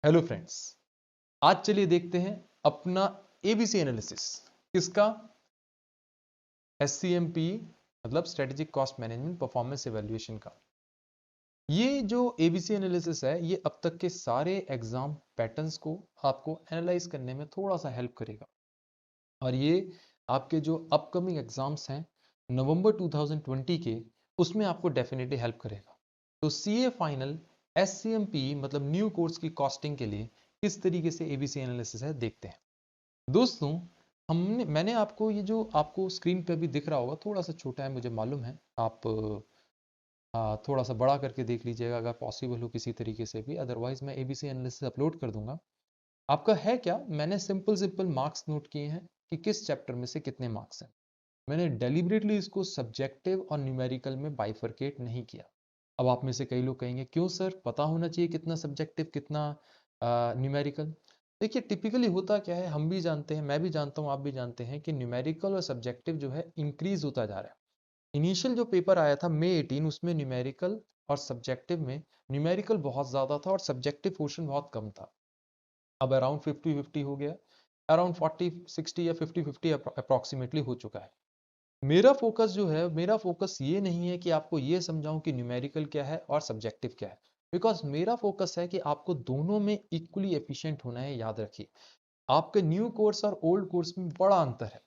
Hello friends, आज चलिए देखते हैं अपना एबीसी एनालिसिस। किसका? एससीएमपी मतलब strategic cost management performance evaluation का। ये जो एबीसी एनालिसिस है ये अब तक के सारे एग्जाम पैटर्न्स को आपको एनालाइज करने में थोड़ा सा हेल्प करेगा और ये आपके जो अपकमिंग एग्जाम्स हैं नवंबर 2020 के, उसमें आपको डेफिनेटली हेल्प करेगा। तो सीए फाइनल एससीएमपी मतलब न्यू कोर्स की कॉस्टिंग के लिए किस तरीके से एबीसी एनालिसिस है देखते हैं। दोस्तों, मैंने आपको ये जो आपको स्क्रीन पे भी दिख रहा होगा, थोड़ा सा छोटा है मुझे मालूम है, आप थोड़ा सा बड़ा करके देख लीजिएगा अगर पॉसिबल हो किसी तरीके से भी, अदरवाइज मैं एबीसी एनालिसिस अपलोड कर दूंगा। आपका है क्या? मैंने सिंपल सिंपल मार्क्स नोट किए हैं कि किस चैप्टर में से कितने मार्क्स हैं। मैंने डेलिबरेटली इसको सब्जेक्टिव और न्यूमेरिकल में बाइफरकेट नहीं किया। अब आप में से कई लोग कहेंगे क्यों सर, पता होना चाहिए कितना सब्जेक्टिव कितना न्यूमेरिकल। देखिए टिपिकली होता क्या है, हम भी जानते हैं, मैं भी जानता हूं, आप भी जानते हैं कि न्यूमेरिकल और सब्जेक्टिव जो है इंक्रीज होता जा रहा है। इनिशियल जो पेपर आया था मई 18, उसमें न्यूमेरिकल और सब्जेक्टिव में न्यूमेरिकल बहुत ज्यादा था और सब्जेक्टिव पोर्शन बहुत कम था। अब अराउंड 50-50 हो गया, अराउंड 40-60 या 50-50 अप्रोक्सीमेटली हो चुका है। मेरा फोकस जो है, मेरा फोकस ये नहीं है कि आपको ये समझाऊं कि न्यूमेरिकल क्या है और सब्जेक्टिव क्या है, बिकॉज मेरा फोकस है कि आपको दोनों में इक्वली एफिशिएंट होना है। याद रखिए, आपके न्यू कोर्स और ओल्ड कोर्स में बड़ा अंतर है।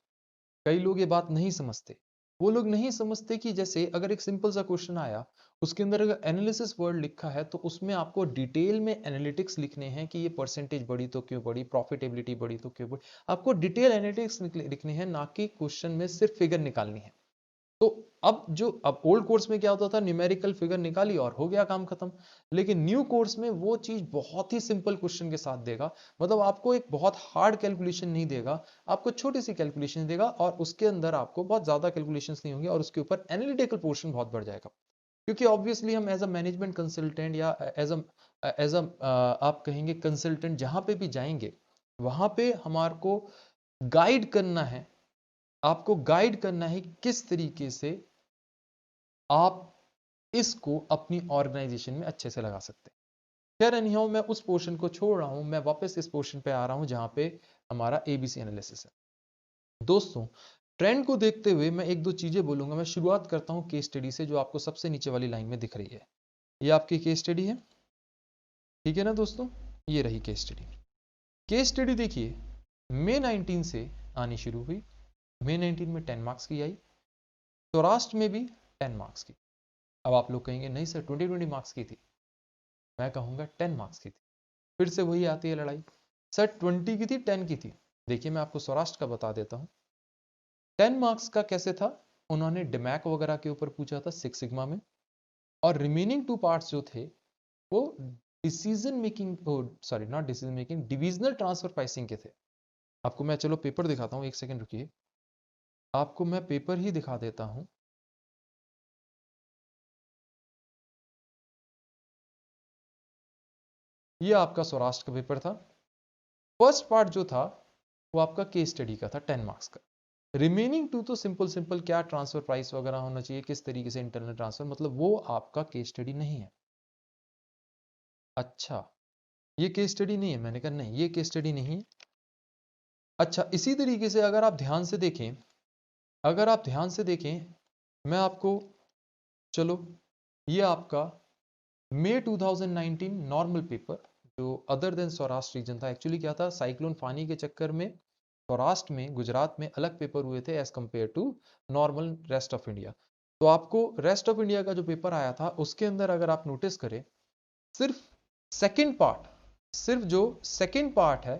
कई लोग ये बात नहीं समझते। वो लोग नहीं समझते कि जैसे अगर एक सिंपल सा क्वेश्चन आया, उसके अंदर अगर एनालिसिस वर्ड लिखा है तो उसमें आपको डिटेल में एनालिटिक्स लिखने हैं कि ये परसेंटेज बढ़ी तो क्यों बढ़ी, प्रॉफिटेबिलिटी बढ़ी तो क्यों बढ़ी। आपको डिटेल एनालिटिक्स लिखने हैं, ना कि क्वेश्चन में सिर्फ फिगर निकालनी है। तो अब ओल्ड कोर्स में क्या होता था, न्यूमेरिकल फिगर निकाली और हो गया काम खत्म। लेकिन न्यू कोर्स में वो चीज बहुत ही सिंपल क्वेश्चन के साथ देगा। मतलब आपको एक बहुत हार्ड कैलकुलेशन नहीं देगा, आपको छोटी सी कैलकुलेशन देगा और उसके अंदर आपको बहुत ज्यादा कैलकुलेशंस नहीं होंगे और उसके ऊपर एनालिटिकल पोर्शन बहुत बढ़ जाएगा। क्योंकि ऑब्वियसली हम एज अ मैनेजमेंट कंसल्टेंट या एज अ आप कहेंगे कंसल्टेंट जहां पे भी जाएंगे, वहां पे हमारे को गाइड करना है, आपको गाइड करना है किस तरीके से आप इसको अपनी ऑर्गेनाइजेशन में अच्छे से लगा सकते हैं। खैर एनीहाउ, मैं उस पोर्शन को छोड़ रहा हूं, मैं वापस इस पोर्शन पे आ रहा हूं जहां पे हमारा एबीसी एनालिसिस है। दोस्तों, ट्रेंड को देखते हुए मैं एक दो चीजें बोलूंगा। मैं शुरुआत करता हूं केस स्टडी से, जो आपको सबसे नीचे वाली लाइन में दिख रही है। ये आपकी केस स्टडी है, ठीक है ना दोस्तों? ये रही केस स्टडी। केस स्टडी देखिए, मई 19 से आनी शुरू हुई। मई 19 में 10 मार्क्स की आई, सौराष्ट्र में भी 10 मार्क्स की। अब आप लोग कहेंगे नहीं सर 20 मार्क्स की थी। मैं कहूंगा 10 मार्क्स की थी। फिर से वही आती है लड़ाई, सर 20 की थी 10 की थी। देखिए मैं आपको सौराष्ट्र का बता देता हूं। 10 मार्क्स का कैसे था, उन्होंने डिमैक वगैरह के ऊपर पूछा था 6 सिग्मा में, और रिमेनिंग 2 पार्ट्स जो थे वो decision making, sorry not decision making, divisional transfer pricing के थे। आपको मैं चलो पेपर दिखाता हूं, एक सेकंड रुकिए, आपको मैं पेपर ही दिखा देता हूं। ये आपका सौराष्ट्र का पेपर था। फर्स्ट पार्ट जो था वो आपका केस स्टडी का था 10 मार्क्स का। रिमेनिंग 2 तो सिंपल सिंपल, क्या ट्रांसफर प्राइस वगैरह होना चाहिए, किस तरीके से इंटरनल ट्रांसफर, मतलब वो आपका केस स्टडी नहीं है। अच्छा, ये केस स्टडी नहीं है? मैंने कहा नहीं, ये केस स्टडी नहीं है। अच्छा, इसी तरीके से अगर आप ध्यान से देखें, अगर आप ध्यान से देखें, मैं आपको, चलो ये आपका मई 2019 नॉर्मल पेपर, जो अदर देन सौराष्ट्र रीजन था। एक्चुअली क्या था, साइक्लोन फानी के चक्कर में सौराष्ट्र में, गुजरात में अलग पेपर हुए थे as compared to normal rest of India. तो आपको रेस्ट ऑफ इंडिया का जो पेपर आया था उसके अंदर अगर आप नोटिस करें, सिर्फ सेकंड पार्ट, सिर्फ जो सेकंड पार्ट है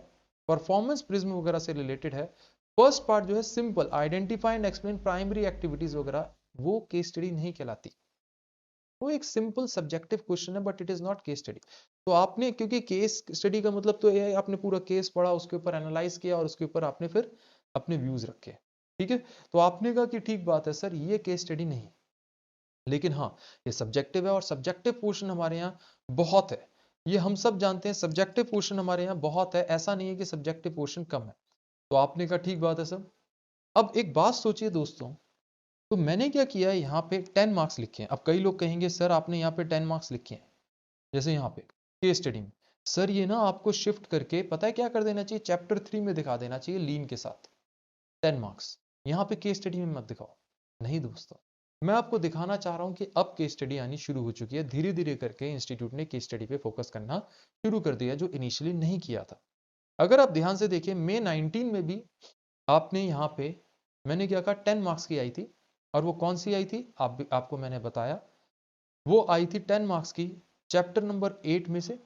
परफॉर्मेंस प्रिज्म वगैरह से रिलेटेड है। फर्स्ट पार्ट जो है simple identify and explain primary activities वगैरह, वो केस स्टडी नहीं कहलाती। वो एक सिंपल सब्जेक्टिव क्वेश्चन है, but it is not case study. तो आपने, क्योंकि केस स्टडी का मतलब तो ये है आपने पूरा केस पढ़ा, उसके ऊपर एनालाइज किया और उसके ऊपर आपने फिर अपने व्यूज रखे, ठीक है। तो आपने कहा कि ठीक बात है सर, ये केस स्टडी नहीं, लेकिन हाँ ये सब्जेक्टिव है और सब्जेक्टिव पोर्शन हमारे यहाँ बहुत है। ये हम सब जानते हैं, सब्जेक्टिव पोर्शन हमारे यहाँ बहुत है, ऐसा नहीं है कि सब्जेक्टिव पोर्शन कम है। तो आपने कहा ठीक बात है सर। अब एक बात सोचिए दोस्तों, तो मैंने क्या किया है, यहाँ पे 10 मार्क्स लिखे हैं। अब कई लोग कहेंगे सर आपने यहाँ पे 10 मार्क्स लिखे हैं, जैसे यहाँ पे केस स्टडी में सर ये ना आपको शिफ्ट करके पता है क्या कर देना चाहिए, चैप्टर 3 में दिखा देना चाहिए लीन के साथ 10 मार्क्स। यहाँ पे केस स्टडी में मत दिखाओ। नहीं दोस्तों, मैं आपको दिखाना चाह रहा हूँ कि अब केस स्टडी आनी शुरू हो चुकी है, धीरे धीरे करके इंस्टीट्यूट ने केस स्टडी पे फोकस करना शुरू कर दिया जो इनिशियली नहीं किया था। अगर आप ध्यान से देखिए मई 19 में भी आपने यहाँ पे मैंने क्या कहा 10 मार्क्स की आई थी, और वो कौन सी आई थी आपको मैंने बताया, वो आई थी 10 मार्क्स की चैप्टर नंबर 8 में से,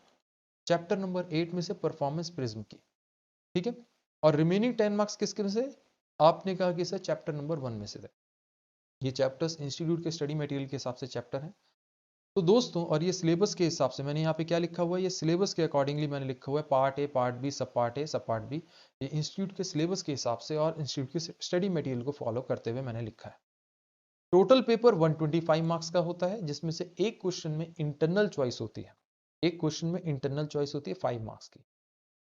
चैप्टर नंबर 8 में से परफॉर्मेंस प्रिज्म की। ठीक है, और रिमेनिंग 10 मार्क्स किसके में से, आपने कहा कि सर चैप्टर नंबर 1 में से थे। ये चैप्टर्स इंस्टीट्यूट के स्टडी मटेरियल के हिसाब से चैप्टर है। तो दोस्तों, और ये सिलेबस के हिसाब से मैंने यहाँ पे क्या लिखा हुआ है, ये सिलेबस के अकॉर्डिंगली मैंने लिखा हुआ है, पार्ट ए, पार्ट बी, सब पार्ट ए, सब पार्ट बी। ये इंस्टीट्यूट के सिलेबस के हिसाब से और इंस्टीट्यूट के स्टडी मटेरियल को फॉलो करते हुए मैंने लिखा है। टोटल पेपर 125 मार्क्स का होता है, जिसमें से एक क्वेश्चन में इंटरनल चॉइस होती है, एक क्वेश्चन में इंटरनल चॉइस होती है 5 मार्क्स की।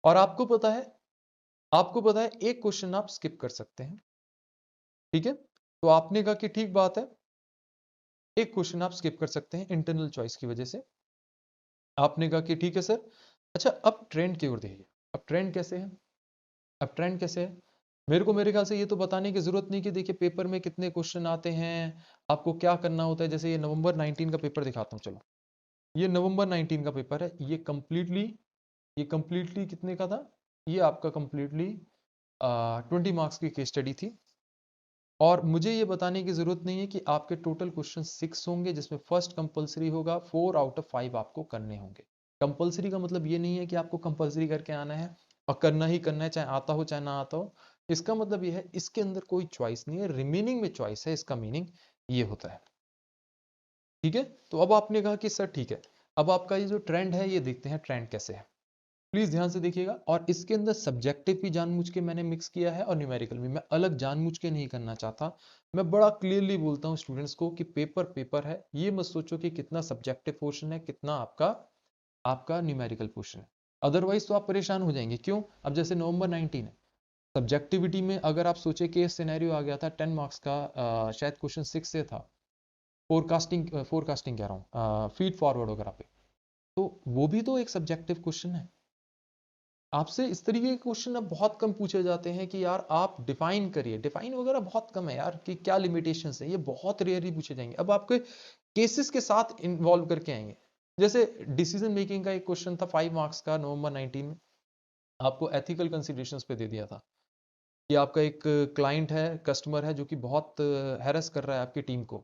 और आपको पता है एक क्वेश्चन आप स्किप कर सकते हैं। ठीक है, तो आपने कहा कि ठीक बात है, एक क्वेश्चन आप स्किप कर सकते हैं इंटरनल चॉइस की वजह से। आपने कहा कि ठीक है सर। अच्छा, अब ट्रेंड की ओर देखिए, अब ट्रेंड कैसे है, अब ट्रेंड कैसे है, मेरे ख्याल से ये तो बताने की जरूरत नहीं कि देखिए पेपर में कितने क्वेश्चन आते हैं, आपको क्या करना होता है। जैसे ये नवंबर 19 का पेपर दिखाता हूँ, चलो ये नवंबर 19 का पेपर है, ये कंप्लीटली कितने का था, ये आपका कंप्लीटली 20 मार्क्स की केस स्टडी थी। और मुझे ये बताने की जरूरत नहीं है कि आपके टोटल क्वेश्चन 6 होंगे, जिसमें फर्स्ट कंपलसरी होगा, 4 आउट ऑफ 5 आपको करने होंगे। कंपलसरी का मतलब ये नहीं है कि आपको कंपलसरी करके आना है और करना ही करना है, चाहे आता हो चाहे ना आता हो। इसका मतलब ये है इसके अंदर कोई चॉइस नहीं है, रिमेनिंग में चॉइस है, इसका मीनिंग ये होता है। ठीक है, तो अब आपने कहा कि सर ठीक है, अब आपका ये जो ट्रेंड है ये देखते हैं ट्रेंड कैसे है। प्लीज ध्यान से देखिएगा, और इसके अंदर सब्जेक्टिव भी जानबूझ के मैंने मिक्स किया है और न्यूमेरिकल भी, मैं अलग जानबूझ के नहीं करना चाहता। मैं बड़ा क्लियरली बोलता हूँ स्टूडेंट्स को कि पेपर पेपर है, ये मत सोचो कि कितना सब्जेक्टिव पोर्शन है, कितना आपका आपका न्यूमेरिकल पोर्शन है। अदरवाइज तो आप परेशान हो जाएंगे। क्यों, अब जैसे नवंबर 19 है, सब्जेक्टिविटी में अगर आप सोचे कि सिनेरियो आ गया था 10 मार्क्स का, शायद क्वेश्चन 6 से था, फोरकास्टिंग कह रहा हूँ, फीड फॉरवर्ड वगैरह पे, तो वो भी तो एक सब्जेक्टिव क्वेश्चन है। आपसे इस तरीके के क्वेश्चन अब बहुत कम पूछे जाते हैं कि यार आप डिफाइन करिए, डिफाइन वगैरह बहुत कम है यार, कि क्या लिमिटेशंस है, ये बहुत रेयरली पूछे जाएंगे। अब आपके केसेस के साथ इन्वॉल्व करके आएंगे। जैसे डिसीजन मेकिंग का एक क्वेश्चन था 5 मार्क्स का नवंबर 19 में, आपको एथिकल कंसिडरेशंस पे दे दिया था कि आपका एक क्लाइंट है, कस्टमर है, जो कि बहुत हैरेस कर रहा है आपकी टीम को।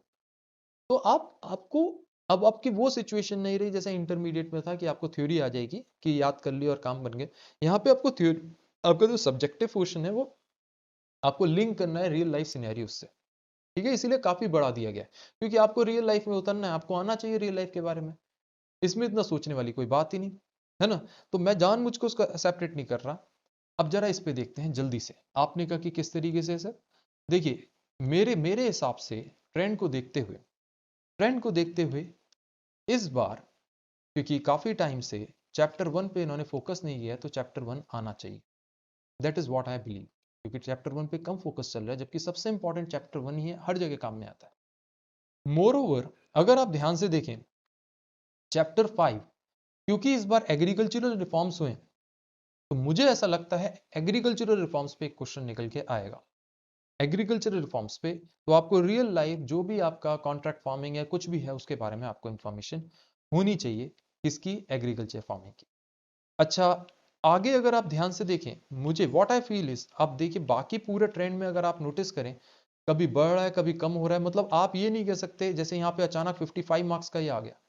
तो आपको अब आपकी वो सिचुएशन नहीं रही जैसे इंटरमीडिएट में था कि आपको थ्योरी आ जाएगी कि याद कर लिया और काम बन गए। यहाँ पे आपको थ्योरी, आपका जो सब्जेक्टिव पोर्शन है वो आपको लिंक करना है रियल लाइफ सिनेरियो से। ठीक है, इसीलिए काफी बढ़ा दिया गया है, क्योंकि आपको रियल लाइफ में उतरना है, आपको आना चाहिए रियल लाइफ के बारे में, इसमें इतना सोचने वाली कोई बात ही नहीं है ना। तो मैं जानबूझ के उसको सेपरेट नहीं कर रहा। अब जरा इस पे देखते हैं जल्दी से, आपने कहा कि किस तरीके से सर। देखिए, मेरे मेरे हिसाब से ट्रेंड को देखते हुए, ट्रेंड को देखते हुए इस बार, क्योंकि काफी टाइम से चैप्टर 1 पे इन्होंने फोकस नहीं किया, तो चैप्टर 1 आना चाहिए। That is what I believe, क्योंकि चैप्टर 1 पे कम फोकस चल रहा है, जबकि सबसे इंपॉर्टेंट चैप्टर 1 ही है, हर जगह काम में आता है। मोर ओवर, अगर आप ध्यान से देखें चैप्टर 5, क्योंकि इस बार एग्रीकल्चरल रिफॉर्म्स हुए, तो मुझे ऐसा लगता है एग्रीकल्चरल रिफॉर्म्स पे एक क्वेश्चन निकल के आएगा। एग्रीकल्चरल रिफॉर्म्स पे तो आपको रियल लाइफ जो भी आपका कॉन्ट्रैक्ट फार्मिंग है, कुछ भी है, उसके बारे में आपको इंफॉर्मेशन होनी चाहिए, किसकी, एग्रीकल्चर फार्मिंग की। अच्छा, आगे अगर आप ध्यान से देखें, मुझे व्हाट आई फील इज, आप देखिए बाकी पूरे ट्रेंड में अगर आप नोटिस करें, कभी बढ़ रहा है कभी कम हो रहा है, मतलब आप ये नहीं कह सकते जैसे यहाँ पे अचानक 55 मार्क्स का ही आ गया,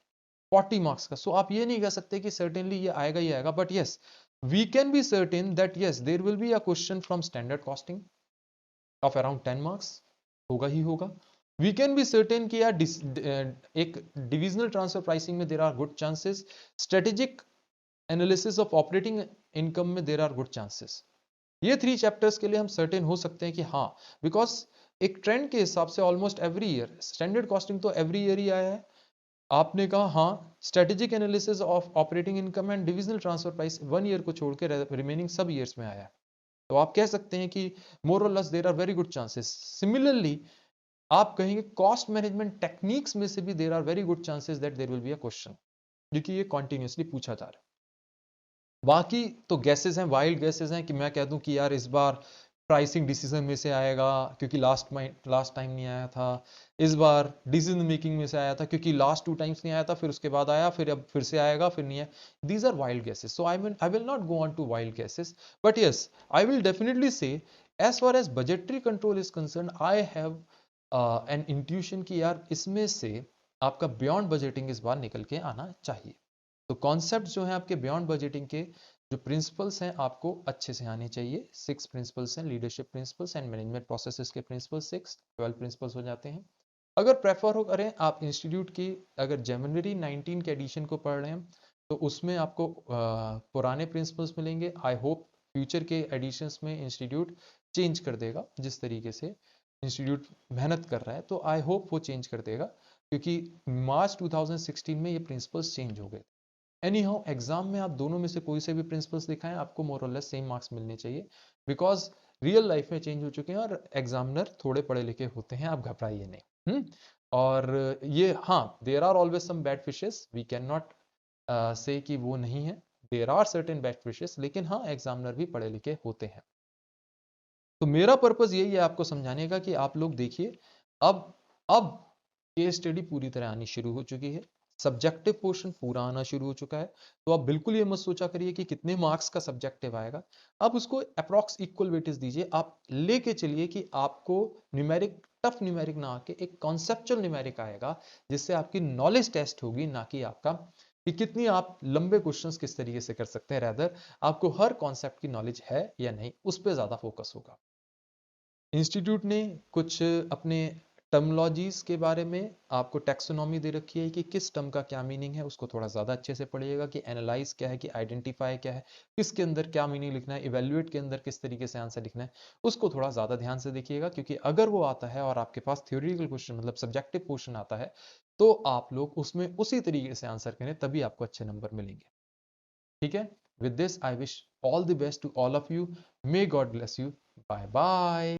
40 मार्क्स का, सो आप ये नहीं कह सकते कि सर्टेनली ये आएगा ही आएगा। But yes, we can be certain that yes there will be a question from standard costing of around 10 marks, होगा ही होगा। वी कैन बी सर्टेन कि यार एक डिविजनल ट्रांसफर प्राइसिंग में there are good chances, strategic analysis of operating income में there are good chances. ये 3 chapters के लिए हम सर्टेन हो सकते हैं कि हाँ, बिकॉज एक ट्रेंड के हिसाब से almost every year standard costing तो एवरी ईयर ही आया है। आपने कहा हाँ, strategic analysis of operating income and divisional transfer price 1 year को छोड़ के रिमेनिंग सब ईयर्स में आया है। तो आप कह सकते हैं कि मोर और less there are very good chances. Similarly आप कहेंगे कॉस्ट मैनेजमेंट टेक्निक्स में से भी there are very good chances that there will be a question, क्योंकि ये कॉन्टिन्यूसली पूछा जा रहा है। बाकी तो गैसेस हैं, वाइल्ड गैसेस हैं कि मैं कह दूं कि यार इस बार प्राइसिंग डिसीजन में से आएगा क्योंकि लास्ट टाइम नहीं आया था, इस बार डिसीजन मेकिंग में से आया था क्योंकि लास्ट 2 टाइम्स नहीं आया था, फिर उसके बाद आया, फिर अब फिर से आएगा, फिर नहीं है. These are wild guesses. So I will not go on to wild guesses, but yes I will definitely say as far as budgetary control is concern I have an intuition कि यार इसमें से आपका बियॉन्ड बजटिंग इस बार निकल के आना चाहिए. तो कॉन्सेप्ट जो है आपके बियॉन्ड बजटिंग के, जो प्रिंसिपल्स हैं आपको अच्छे से आने चाहिए. 6 प्रिंसिपल्स हैं, leadership principles and management processes के प्रिंसिपल्स 6, 12 प्रिंसिपल्स हो जाते हैं. अगर प्रेफर हो करें आप इंस्टीट्यूट की, अगर जनवरी 19 के एडिशन को पढ़ रहे हैं तो उसमें आपको पुराने प्रिंसिपल्स मिलेंगे. आई होप फ्यूचर के एडिशंस में इंस्टीट्यूट चेंज कर देगा. जिस तरीके से इंस्टीट्यूट मेहनत कर रहा है तो आई होप वो चेंज कर देगा, क्योंकि मार्च 2016 में ये प्रिंसिपल्स चेंज हो गए. एनी हाउ एग्जाम में आप दोनों में से कोई से भी प्रिंसिपल्स दिखाएं, आपको मोर और लेस सेम मार्क्स मिलने चाहिए, बिकॉज रियल लाइफ में चेंज हो चुके हैं और एग्जामिनर थोड़े पढ़े लिखे होते हैं, आप घबराइए नहीं. और ये हाँ, there are always some bad fishes, we can not say कि वो नहीं है, there are certain bad fishes, लेकिन हाँ एग्जामिनर भी पढ़े लिखे होते हैं. तो मेरा पर्पस यही है आपको समझाने का कि आप लोग देखिए, अब केस स्टडी पूरी तरह आनी शुरू हो चुकी है, सब्जेक्टिव पोर्शन पूरा आना शुरू हो चुका है. तो आप बिल्कुल ये मत सोचा करिए कि कितने मार्क्स का सब्जेक्टिव आएगा, आप उसको अप्रॉक्स इक्वल वेटेज दीजिए. आप लेके चलिए कि आपको न्यूमेरिक, टफ न्यूमेरिक ना आके एक कॉन्सेप्चुअल न्यूमेरिक आएगा, जिससे आपकी नॉलेज टेस्ट होगी, ना कि आपका कि कितनी आप लंबे क्वेश्चंस किस तरीके से कर सकते हैं. रैदर आपको हर कॉन्सेप्ट की नॉलेज है या नहीं, उस पर ज्यादा फोकस होगा. इंस्टीट्यूट ने कुछ अपने टर्मोलॉजीज के बारे में आपको टैक्सोनॉमी दे रखी है कि किस टर्म का क्या मीनिंग है, उसको थोड़ा ज़्यादा अच्छे से पढ़िएगा कि एनालाइज क्या है, कि आइडेंटिफाई क्या है, किसके अंदर क्या मीनिंग लिखना है, इवेल्युएट के अंदर किस तरीके से आंसर लिखना है, उसको थोड़ा ज़्यादा ध्यान से देखिएगा. क्योंकि अगर वो आता है और आपके पास थ्योरेटिकल क्वेश्चन मतलब सब्जेक्टिव क्वेश्चन आता है, तो आप लोग उसमें उसी तरीके से आंसर करें, तभी आपको अच्छे नंबर मिलेंगे. ठीक है. With this I wish all the best to all of you. May God bless you. Bye bye.